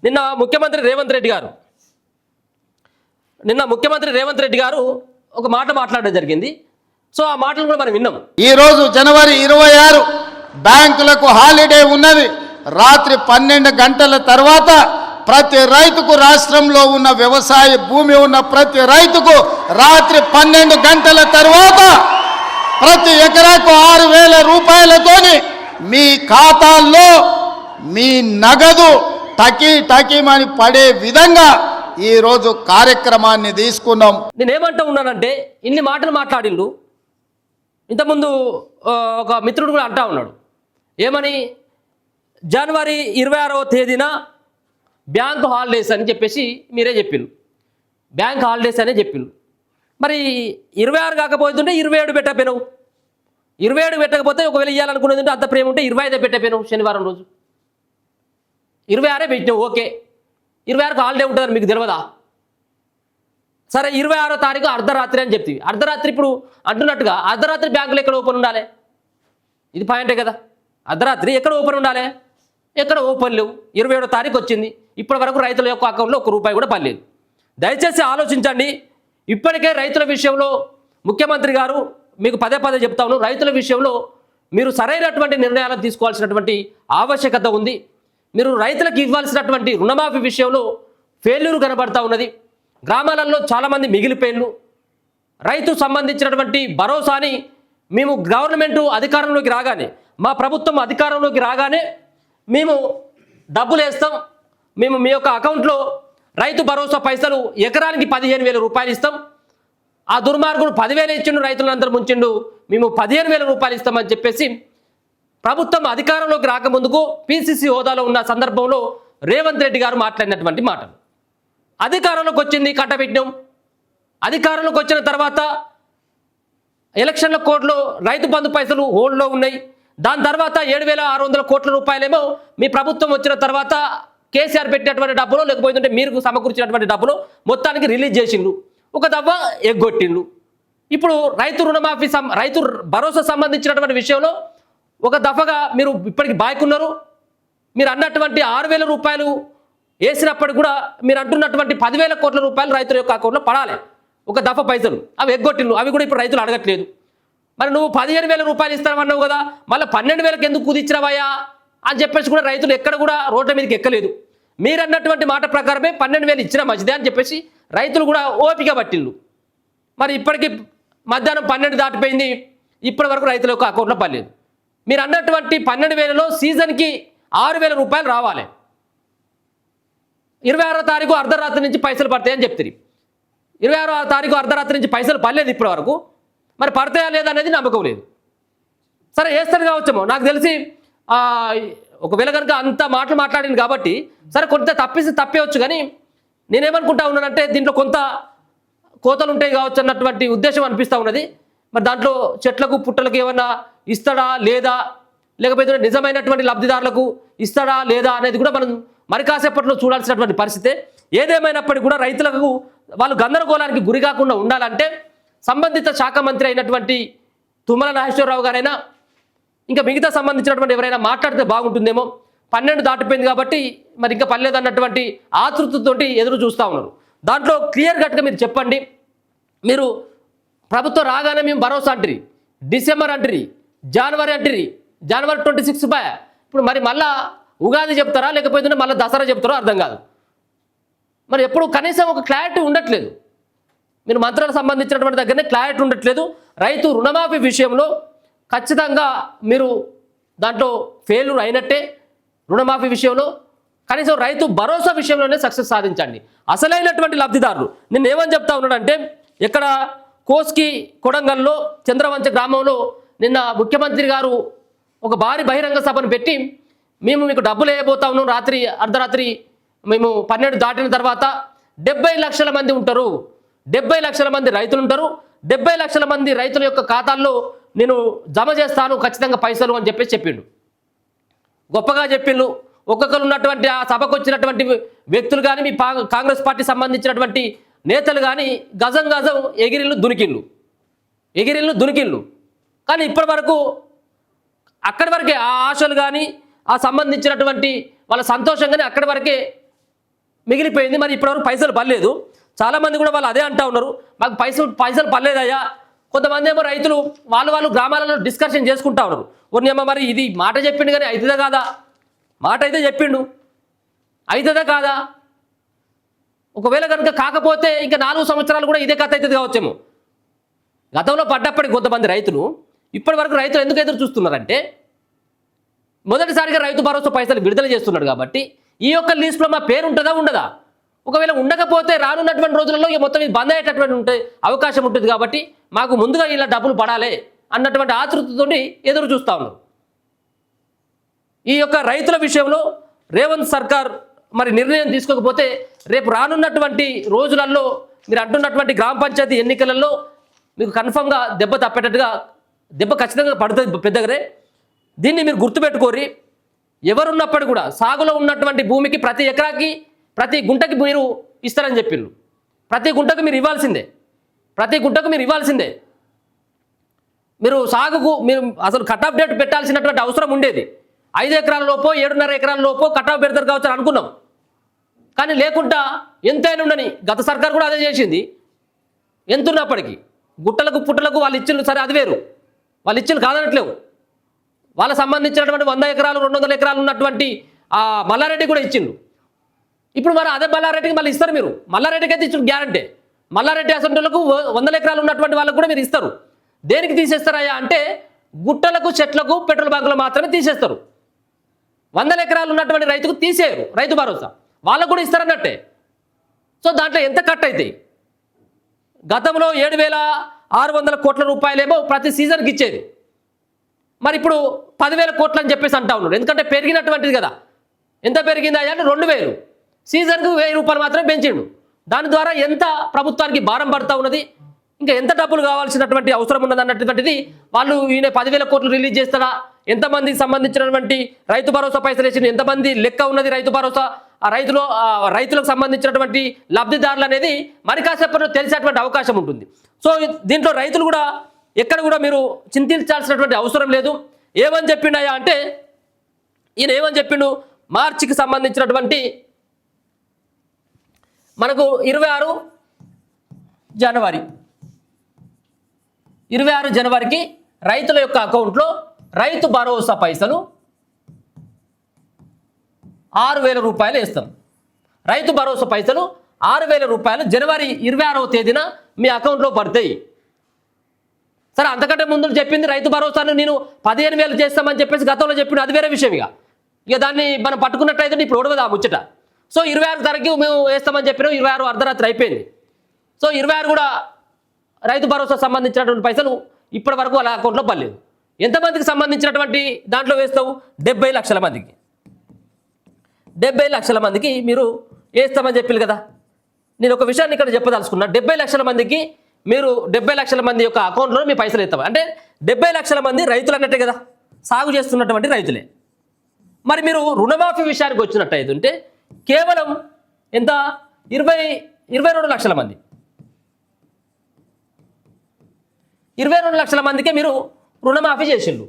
నిన్న ముఖ్యమంత్రి రేవంత్ రెడ్డి గారు ఒక మాట మాట్లాడడం జరిగింది. సో ఆ మాటలు కూడా మనం విన్నాం. ఈరోజు జనవరి 26 బ్యాంకులకు హాలిడే ఉన్నది. రాత్రి 12 గంటల తర్వాత ప్రతి రైతుకు, రాష్ట్రంలో ఉన్న వ్యవసాయ భూమి ఉన్న ప్రతి రైతుకు రాత్రి 12 గంటల తర్వాత ప్రతి ఎకరాకు 6,000 రూపాయలతోని మీ ఖాతాల్లో మీ నగదు టకీమని పడే విధంగా ఈరోజు కార్యక్రమాన్ని తీసుకున్నాం. నేనేమంటా ఉన్నానంటే ఇన్ని మాటలు మాట్లాడిండు. ఇంతకుముందు ఒక మిత్రుడు కూడా అంటా ఉన్నాడు ఏమని, జనవరి 26వ తేదీన బ్యాంక్ హాలిడేస్ అని చెప్పేసి మీరే చెప్పిండు. బ్యాంక్ హాలిడేస్ అనే చెప్పిండు. మరి 26 కాకపోతుంటే 27 పెట్టకపోయినావు. 27 పెట్టకపోతే ఒకవేళ ఇవ్వాలనుకునేది ఉంటే అంత ప్రేమ ఉంటే 25 పెట్టకపోయినావు. శనివారం రోజు 26 పెట్టినావు. ఓకే, 26కు హాలిడే ఉంటుందని మీకు తెలియదా? సరే, 26వ తారీఖు అర్ధరాత్రి అని చెప్తివి. అర్ధరాత్రి ఇప్పుడు అంటున్నట్టుగా అర్ధరాత్రి బ్యాంకులు ఎక్కడ ఓపెన్ ఉండాలి? ఇది పాయింటే కదా. అర్ధరాత్రి ఎక్కడ ఓపెన్ ఉండాలి? ఎక్కడ ఓపెన్ లేవు. 27వ తారీఖు వచ్చింది. ఇప్పటి వరకు రైతుల యొక్క అకౌంట్లో ₹1 కూడా పడలేదు. దయచేసి ఆలోచించండి. ఇప్పటికే రైతుల విషయంలో ముఖ్యమంత్రి గారు మీకు పదే చెప్తాను, రైతుల విషయంలో మీరు సరైనటువంటి నిర్ణయాలను తీసుకోవాల్సినటువంటి ఆవశ్యకత ఉంది. మీరు రైతులకు ఇవ్వాల్సినటువంటి రుణమాఫీ విషయంలో ఫెయిల్యూర్ కనబడతా ఉన్నది. గ్రామాలలో చాలామంది మిగిలిపోయిన్లు. రైతు సంబంధించినటువంటి భరోసాని మేము గవర్నమెంట్ అధికారంలోకి రాగానే, మా ప్రభుత్వం అధికారంలోకి రాగానే మేము డబ్బులు వేస్తాం, మేము మీ యొక్క అకౌంట్లో రైతు భరోసా పైసలు ఎకరానికి 15,000 రూపాయలు ఇస్తాం. ఆ దుర్మార్గుడు 10,000 ఇచ్చిండు, రైతులందరూ ముంచిండు, మేము 15,000 రూపాయలు ఇస్తామని చెప్పేసి ప్రభుత్వం అధికారంలోకి రాకముందుకు పిసిసి హోదాలో ఉన్న సందర్భంలో రేవంత్ రెడ్డి గారు మాట్లాడినటువంటి మాటలు. అధికారంలోకి వచ్చింది, కట్టబెట్టినాం. అధికారంలోకి వచ్చిన తర్వాత ఎలక్షన్ల కోడ్లో రైతు బంధు పైసలు హోల్డ్లో ఉన్నాయి. దాని తర్వాత 7,600 కోట్ల రూపాయలేమో మీ ప్రభుత్వం వచ్చిన తర్వాత కేసీఆర్ పెట్టినటువంటి డబ్బులు, లేకపోతే మీరు సమకూర్చినటువంటి డబ్బులు మొత్తానికి రిలీజ్ చేసిండ్రు. ఒక దవ్వ ఎగ్గొట్టిండ్రు. ఇప్పుడు రైతు రుణమాఫీ రైతు భరోసా సంబంధించినటువంటి విషయంలో ఒక దఫగా మీరు ఇప్పటికి బాయ్కున్నారు. మీరు అన్నటువంటి 6,000 రూపాయలు వేసినప్పటికి కూడా మీరు అంటున్నటువంటి 10,000 కోట్ల రూపాయలు రైతుల యొక్క అకౌంట్లో పడాలి. ఒక దఫ పైసలు అవి ఎగ్గొట్టిండ్రు. అవి కూడా ఇప్పుడు రైతులు అడగట్లేదు. మరి నువ్వు 15,000 రూపాయలు ఇస్తావన్నావు కదా, మళ్ళీ 12,000కి ఎందుకు కుదిచ్చినవయ్యా అని చెప్పేసి కూడా రైతులు ఎక్కడ కూడా రోడ్ల మీదకి ఎక్కలేదు. మీరు అన్నటువంటి మాట ప్రకారమే 12,000 ఇచ్చినా మంచిదే అని చెప్పేసి రైతులు కూడా ఓపిక పట్టిళ్ళు. మరి ఇప్పటికీ మధ్యాహ్నం 12 దాటిపోయింది, ఇప్పటి వరకు రైతుల యొక్క అకౌంట్లో పడలేదు. మీరు అన్నటువంటి 12,000లో సీజన్కి 6,000 రూపాయలు రావాలి. 26వ తారీఖు అర్ధరాత్రి నుంచి పైసలు పడతాయని చెప్తారు. 26వ తారీఖు అర్ధరాత్రి నుంచి పైసలు పడలేదు ఇప్పటి వరకు. మరి పడతాయా లేదా అనేది నమ్మకం లేదు. సరే, వేస్తారు కావచ్చేమో, నాకు తెలిసి ఒకవేళ కనుక అంత మాటలు మాట్లాడింది కాబట్టి సరే కొంత తప్పేవచ్చు. కానీ నేనేమనుకుంటా ఉన్నానంటే దీంట్లో కొంత కోతలు ఉంటాయి కావచ్చు అన్నటువంటి ఉద్దేశం అనిపిస్తూ ఉన్నది. మరి దాంట్లో చెట్లకు పుట్టలకు ఏమన్నా ఇస్తాడా లేదా, లేకపోతే నిజమైనటువంటి లబ్ధిదారులకు ఇస్తాడా లేదా అనేది కూడా మనం మరి కాసేపట్లో చూడాల్సినటువంటి పరిస్థితే. ఏదేమైనప్పటికీ కూడా రైతులకు వాళ్ళు గందరగోళానికి గురి కాకుండా ఉండాలంటే సంబంధిత శాఖ మంత్రి అయినటువంటి తుమ్మల నాగేశ్వరరావు గారైనా ఇంకా మిగతా సంబంధించినటువంటి ఎవరైనా మాట్లాడితే బాగుంటుందేమో. 12 దాటిపోయింది కాబట్టి మరి ఇంకా పర్లేదు అన్నటువంటి ఆతృతతోటి ఎదురు చూస్తూ ఉన్నారు. దాంట్లో క్లియర్ కట్గా మీరు చెప్పండి. మీరు ప్రభుత్వం రాగానే మేము భరోసా అంటారు, డిసెంబర్ అంటారు, జనవరి అంటారు, జనవరి 26 ఇప్పుడు మరి మళ్ళా ఉగాది చెప్తారా, లేకపోతే మళ్ళీ దసరా చెప్తారో అర్థం కాదు. మరి ఎప్పుడు కనీసం ఒక క్లారిటీ ఉండట్లేదు. మీరు మంత్రాలకు సంబంధించినటువంటి దగ్గరనే క్లారిటీ ఉండట్లేదు. రైతు రుణమాఫీ విషయంలో ఖచ్చితంగా మీరు దాంట్లో ఫెయిల్యూర్ అయినట్టే. రుణమాఫీ విషయంలో కనీసం రైతు భరోసా విషయంలోనే సక్సెస్ సాధించండి. అసలైనటువంటి లబ్ధిదారులు నిన్న ఏమని చెప్తా ఉన్నాడంటే, ఇక్కడ కోస్కి కొడంగల్లో చంద్రవంచ గ్రామంలో నిన్న ముఖ్యమంత్రి గారు ఒక భారీ బహిరంగ సభను పెట్టి మేము మీకు డబ్బులు వేయబోతా ఉన్నాం, అర్ధరాత్రి మేము 12 దాటిన తర్వాత 70 లక్షల మంది ఉంటారు, 70 లక్షల మంది రైతులు ఉంటారు, 70 లక్షల మంది రైతుల యొక్క ఖాతాల్లో నేను జమ చేస్తాను ఖచ్చితంగా పైసలు అని చెప్పేసి చెప్పిండు. గొప్పగా చెప్పిండు. ఒక్కొక్కరు ఉన్నటువంటి ఆ సభకు వచ్చినటువంటి వ్యక్తులు కానీ మీ కాంగ్రెస్ పార్టీ సంబంధించినటువంటి నేతలు కానీ గజం ఎగిరిళ్ళు దునికిళ్ళు. కానీ ఇప్పటి వరకు అక్కడి వరకే ఆ ఆశలు కానీ ఆ సంబంధించినటువంటి వాళ్ళ సంతోషం కానీ అక్కడి వరకే మిగిలిపోయింది. మరి ఇప్పటివరకు పైసలు పడలేదు. చాలామంది కూడా వాళ్ళు అదే అంటూ ఉన్నారు, మాకు పైసలు పడలేదయ్యా. కొంతమంది ఏమో రైతులు వాళ్ళు గ్రామాలలో డిస్కషన్ చేసుకుంటా ఉన్నారు. ఒన్నేమో మరి ఇది మాట చెప్పిండు కానీ అవుతుందా కాదా? మాట అయితే చెప్పిండు, అవుతుందా కాదా? ఒకవేళ కనుక కాకపోతే ఇంకా 4 సంవత్సరాలు కూడా ఇదే కథ అవుతుంది కావచ్చేమో. గతంలో పడ్డప్పటికి కొంతమంది రైతులు ఇప్పటి వరకు రైతులు ఎందుకు ఎదురు చూస్తున్నారంటే, మొదటిసారిగా రైతు భరోసా పైసలు విడుదల చేస్తున్నాడు కాబట్టి ఈ యొక్క లిస్టులో మా పేరు ఉంటుందా ఉండదా? ఒకవేళ ఉండకపోతే రానున్నటువంటి రోజులలో ఇక మొత్తం ఇది బంద్ అయ్యేటటువంటి అవకాశం ఉంటుంది కాబట్టి మాకు ముందుగా ఇలా డబ్బులు పడాలి అన్నటువంటి ఆతృతతో ఎదురు చూస్తూ ఉన్నారు. ఈ యొక్క రైతుల విషయంలో రేవంత్ సర్కార్ మరి నిర్ణయం తీసుకోకపోతే రేపు రానున్నటువంటి రోజులలో మీరు అంటున్నటువంటి గ్రామ పంచాయతీ ఎన్నికలలో మీకు కన్ఫర్మ్గా దెబ్బ ఖచ్చితంగా పడుతుంది పెద్దగానే. దీన్ని మీరు గుర్తుపెట్టుకోరి. ఎవరున్నప్పుడు కూడా సాగులో ఉన్నటువంటి భూమికి ప్రతి ఎకరాకి ప్రతి గుంటకి మీరు ఇస్తారని చెప్పిండ్రు. ప్రతి గుంటకు మీరు ఇవ్వాల్సిందే. మీరు సాగుకు మీరు అసలు కట్ ఆఫ్ డేట్ పెట్టాల్సినటువంటి అవసరం ఉండేది. 5 ఎకరాల లోపో 7.5 ఎకరాల లోపో కట్ ఆఫ్ పెడతారు కావచ్చు అనుకున్నాం. కానీ లేకుండా ఎంతైనా ఉండని గత సర్కార్ కూడా అదే చేసింది. ఎంతున్నప్పటికీ గుట్టలకు పుట్టలకు వాళ్ళు ఇచ్చిళ్ళు, సరే అది వేరు, వాళ్ళు ఇచ్చిళ్ళు కాదనట్లేవు. వాళ్ళకు సంబంధించినటువంటి 100 ఎకరాలు 200 ఎకరాలు ఉన్నటువంటి మల్లారెడ్డి కూడా ఇచ్చిండు. ఇప్పుడు మరి అదే మల్లారెడ్డికి మళ్ళీ ఇస్తారు మీరు. మల్లారెడ్డికి అయితే ఇచ్చిన గ్యారంటీ. మల్లారెడ్డి అసెంబ్లీలకు 100 ఎకరాలు ఉన్నటువంటి వాళ్ళకు కూడా మీరు ఇస్తారు. దేనికి తీసేస్తారయ్యా అంటే గుట్టలకు చెట్లకు పెట్రోల్ బంకులు మాత్రమే తీసేస్తారు. 100 ఎకరాలు ఉన్నటువంటి రైతుకు తీసేయరు రైతు భరోసా, వాళ్ళకు కూడా ఇస్తారన్నట్టే. సో దాంట్లో ఎంత కట్ అవుతాయి? గతంలో 7,600 కోట్ల రూపాయలేమో ప్రతి సీజన్కి ఇచ్చేది. మరి ఇప్పుడు 10,000 కోట్లు అని చెప్పేసి అంటా ఉన్నారు. ఎందుకంటే పెరిగినటువంటిది కదా. ఎంత పెరిగిందా అంటే 2,000, సీజన్కు 1,000 రూపాయలు మాత్రమే పెంచిండు. దాని ద్వారా ఎంత ప్రభుత్వానికి భారం పడుతూ ఉన్నది, ఇంకా ఎంత డబ్బులు కావాల్సినటువంటి అవసరం ఉన్నది అన్నటువంటిది వాళ్ళు ఈయన 10,000 కోట్లు రిలీజ్ చేస్తాడా, ఎంతమందికి సంబంధించినటువంటి రైతు భరోసా పైసలు వేసి ఎంతమంది లెక్క ఉన్నది రైతు భరోసా, ఆ రైతులకు సంబంధించినటువంటి లబ్ధిదారులు అనేది మరి కాసేపట్లో తెలిసేటువంటి అవకాశం ఉంటుంది. సో దీంట్లో రైతులు కూడా ఎక్కడ కూడా మీరు చింతించాల్సినటువంటి అవసరం లేదు. ఏమని చెప్పిండయా అంటే ఈయన ఏమని చెప్పిండు, మార్చికి సంబంధించినటువంటి మనకు 26 జనవరికి రైతుల యొక్క అకౌంట్లో రైతు భరోసా పైసలు 6,000 రూపాయలు వేస్తాం. రైతు భరోసా పైసలు 6,000 రూపాయలు జనవరి 26వ తేదీన మీ అకౌంట్లో పడతాయి. సరే, అంతకంటే ముందు చెప్పింది రైతు భరోసాను నేను 15,000 చేస్తామని చెప్పేసి గతంలో చెప్పింది, అది వేరే విషయం. ఇక దాన్ని మనం పట్టుకున్నట్టయితే ఇప్పుడు ఒడవదా ముచ్చట. సో 26 తారీఖు మేము వేస్తామని చెప్పినాం, 26 అర్ధరాత్రి అయిపోయింది. సో 26 కూడా రైతు భరోసా సంబంధించినటువంటి పైసలు ఇప్పటి వరకు వాళ్ళ అకౌంట్లో పడలేదు. ఎంతమందికి సంబంధించినటువంటి దాంట్లో వేస్తావు? 70 లక్షల మందికి. 70 లక్షల మందికి మీరు వేస్తామని చెప్పారు కదా. నేను ఒక విషయాన్ని ఇక్కడ చెప్పదలుచుకున్నా. 70 లక్షల మందికి మీరు 70 లక్షల మంది యొక్క అకౌంట్లో మీ పైసలు వేస్తాం అంటే 70 లక్షల మంది రైతులు అన్నట్టే కదా, సాగు చేస్తున్నటువంటి రైతులే. మరి మీరు రుణమాఫీ విషయానికి వచ్చినట్టయితే ఉంటే కేవలం ఎంత 22 లక్షల మంది, 22 లక్షల మందికే మీరు రుణమాఫీ చేసిండ్రు.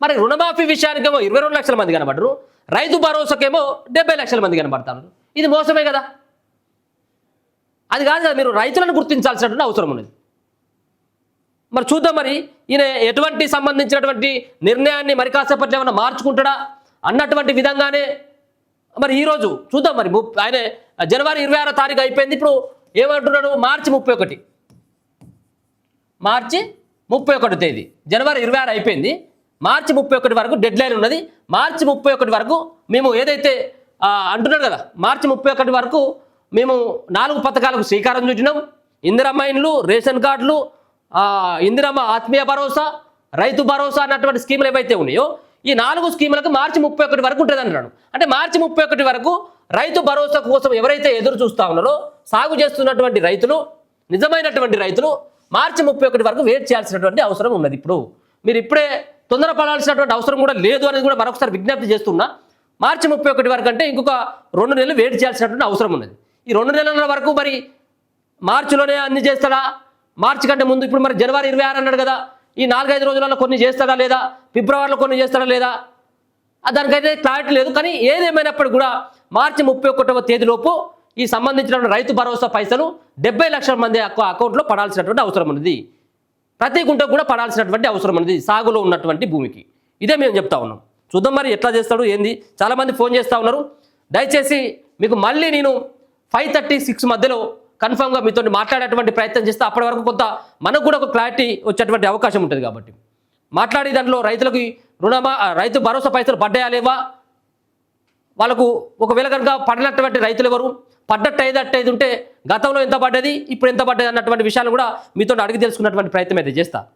మరి రుణమాఫీ విషయానికేమో 22 లక్షల మంది కనబడరు, రైతు భరోసాకేమో 70 లక్షల మంది కనబడతారు. ఇది మోసమే కదా. అది కాదు కదా, మీరు రైతులను గుర్తించాల్సినటువంటి అవసరం ఉన్నది. మరి చూద్దాం మరి ఈయన ఎటువంటి సంబంధించినటువంటి నిర్ణయాన్ని మరి కాసేపట్లో ఏమైనా మార్చుకుంటాడా అన్నటువంటి విధంగానే మరి ఈరోజు చూద్దాం. మరి ఆయన జనవరి 26వ తారీఖు అయిపోయింది. ఇప్పుడు ఏమంటున్నాడు? మార్చి 31 తేదీ. జనవరి 26 అయిపోయింది, మార్చి 31 వరకు డెడ్ లైన్ ఉన్నది. మార్చి 31 వరకు మేము ఏదైతే అంటున్నాడు కదా, మార్చి 31 వరకు మేము 4 పథకాలకు శ్రీకారం చుట్టినాం. ఇందిరమ్మ ఇండ్లు, రేషన్ కార్డులు, ఇందిరమ్మ ఆత్మీయ భరోసా, రైతు భరోసా అన్నటువంటి స్కీములు ఏవైతే ఉన్నాయో ఈ 4 స్కీములకు మార్చి 31 వరకు ఉంటుంది అంటున్నాడు. అంటే మార్చి 31 వరకు రైతు భరోసా కోసం ఎవరైతే ఎదురు చూస్తూ ఉన్నారో సాగు చేస్తున్నటువంటి రైతులు, నిజమైనటువంటి రైతులు మార్చి 31 వరకు వెయిట్ చేయాల్సినటువంటి అవసరం ఉన్నది. ఇప్పుడు మీరు ఇప్పుడే తొందరపడాల్సినటువంటి అవసరం కూడా లేదు అనేది కూడా మరొకసారి విజ్ఞప్తి చేస్తున్నా. మార్చి 31 వరకు అంటే ఇంకొక 2 నెలలు వెయిట్ చేయాల్సినటువంటి అవసరం ఉన్నది. ఈ 2 నెలల వరకు మరి మార్చిలోనే అన్ని చేస్తాడా, మార్చి కంటే ముందు ఇప్పుడు మరి జనవరి 26 అన్నాడు కదా, ఈ 4-5 రోజులలో కొన్ని చేస్తాడా లేదా, ఫిబ్రవరిలో కొన్ని చేస్తాడా లేదా, దానికైతే క్లారిటీ లేదు. కానీ ఏదేమైనప్పుడు కూడా మార్చి 31వ తేదీలోపు ఈ సంబంధించినటువంటి రైతు భరోసా పైసలు 70 లక్షల మంది అకౌంట్లో పడాల్సినటువంటి అవసరం ఉన్నది. ప్రతి గుంటకు కూడా పడాల్సినటువంటి అవసరం ఉన్నది సాగులో ఉన్నటువంటి భూమికి. ఇదే మేము చెప్తా ఉన్నాం. చూద్దాం మరి ఎట్లా చేస్తాడు ఏంది. చాలామంది ఫోన్ చేస్తూ ఉన్నారు. దయచేసి మీకు మళ్ళీ నేను 5:36 మధ్యలో కన్ఫామ్గా మీతో మాట్లాడేటువంటి ప్రయత్నం చేస్తే అప్పటి వరకు కొంత మనకు కూడా ఒక క్లారిటీ వచ్చేటువంటి అవకాశం ఉంటుంది. కాబట్టి మాట్లాడి దాంట్లో రైతులకి రైతు భరోసా పైసలు పడ్డాయా లేవా, వాళ్ళకు ఒకవేళ కనుక పడినటువంటి రైతులు ఎవరు, పడ్డట్టు ఐదు ఉంటే గతంలో ఎంత పడ్డది ఇప్పుడు ఎంత పడ్డది అన్నటువంటి విషయాలు కూడా మీతో అడిగి తెలుసుకున్నటువంటి ప్రయత్నం అయితే చేస్తా.